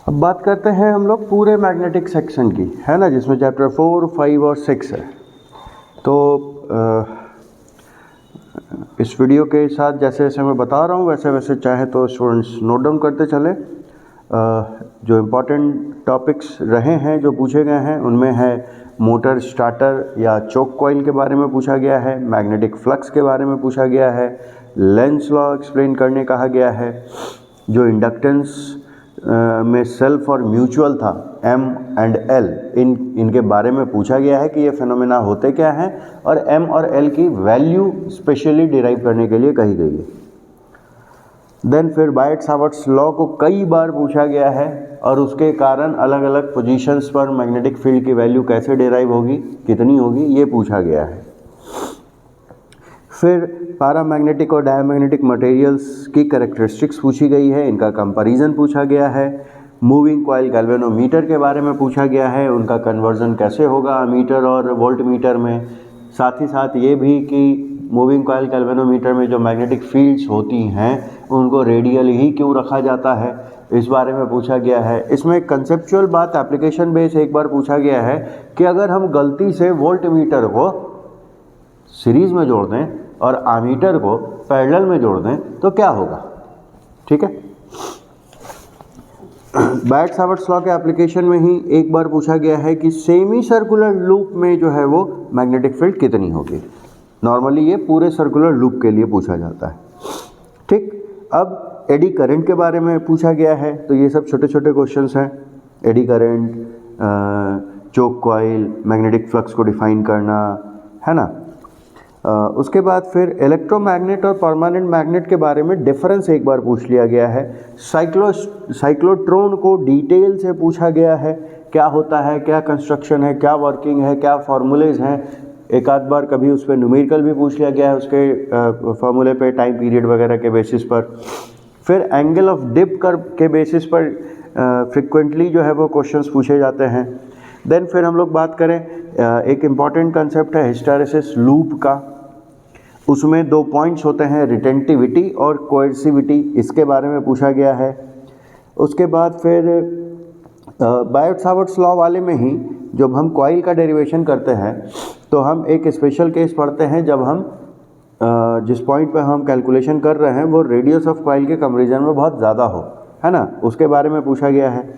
अब बात करते हैं हम लोग पूरे मैग्नेटिक सेक्शन की, है ना, जिसमें चैप्टर 4, 5 और 6 है। तो इस वीडियो के साथ जैसे जैसे मैं बता रहा हूँ वैसे वैसे चाहे तो स्टूडेंट्स नोट डाउन करते चले। जो इम्पोर्टेंट टॉपिक्स रहे हैं जो पूछे गए हैं उनमें है मोटर स्टार्टर या चोक कॉइल के बारे में पूछा गया है, मैग्नेटिक फ्लक्स के बारे में पूछा गया है, लेंस लॉ एक्सप्लेन करने कहा गया है, जो इंडक्टेंस में सेल्फ और म्यूचुअल था M एंड L, इनके बारे में पूछा गया है कि ये फिनोमेना होते क्या हैं और M और L की वैल्यू स्पेशली डिराइव करने के लिए कही गई है। देन फिर बायट-सावर्ट्स लॉ को कई बार पूछा गया है और उसके कारण अलग अलग पोजीशंस पर मैग्नेटिक फील्ड की वैल्यू कैसे डिराइव होगी, कितनी होगी, ये पूछा गया है। फिर पैरामैग्नेटिक और डायमैग्नेटिक मटेरियल्स की कैरेक्टरिस्टिक्स पूछी गई है, इनका कंपैरिजन पूछा गया है। मूविंग कॉइल गैल्वेनोमीटर के बारे में पूछा गया है, उनका कन्वर्जन कैसे होगा मीटर और वोल्ट मीटर में। साथ ही साथ ये भी कि मूविंग कॉइल गैल्वेनोमीटर में जो मैग्नेटिक फील्ड्स होती हैं उनको रेडियल ही क्यों रखा जाता है, इस बारे में पूछा गया है। इसमें कंसेप्चुअल बात एप्लीकेशन बेस एक बार पूछा गया है कि अगर हम गलती से वोल्ट मीटर को सीरीज़ में जोड़ दें और आमीटर को पैरेलल में जोड़ दें तो क्या होगा, ठीक है। बायट-सावर्ट्स लॉ के एप्लीकेशन में ही एक बार पूछा गया है कि सेमी सर्कुलर लूप में जो है वो मैग्नेटिक फील्ड कितनी होगी। नॉर्मली ये पूरे सर्कुलर लूप के लिए पूछा जाता है, ठीक। अब एडी करंट के बारे में पूछा गया है, तो ये सब छोटे छोटे क्वेश्चंस हैं। Eddy current, choke coil, magnetic flux को डिफाइन करना, है ना। उसके बाद फिर इलेक्ट्रोमैग्नेट और परमानेंट मैग्नेट के बारे में डिफरेंस एक बार पूछ लिया गया है। साइक्लोट्रॉन को डिटेल से पूछा गया है, क्या होता है, क्या कंस्ट्रक्शन है, क्या वर्किंग है, क्या फार्मूलेज हैं। एक आध बार कभी उस पर न्यूमेरिकल भी पूछ लिया गया है, उसके फार्मूले पे, टाइम पीरियड वगैरह के बेसिस पर। फिर एंगल ऑफ डिप के बेसिस पर फ्रिक्वेंटली जो है वो क्वेश्चंस पूछे जाते हैं। देन फिर हम लोग बात करें, एक इम्पॉर्टेंट कंसेप्ट है हिस्टैरिसीस लूप का। उसमें दो पॉइंट्स होते हैं, रिटेंटिविटी और कोएर्सिविटी, इसके बारे में पूछा गया है। उसके बाद फिर बायट-सावर्ट्स लॉ वाले में ही जब हम कॉइल का डेरिवेशन करते हैं तो हम एक स्पेशल केस पढ़ते हैं जब हम जिस पॉइंट पे हम कैलकुलेशन कर रहे हैं वो रेडियस ऑफ कॉइल के कंपैरिजन में बहुत ज़्यादा हो, है ना, उसके बारे में पूछा गया है।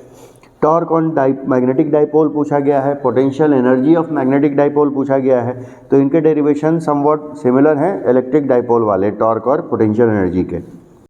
टॉर्क ऑन मैग्नेटिक डाइपोल पूछा गया है, potential energy of magnetic dipole पूछा गया है। तो इनके डेरिवेशन समवॉट सिमिलर हैं इलेक्ट्रिक डाइपोल वाले, टॉर्क और पोटेंशियल एनर्जी के।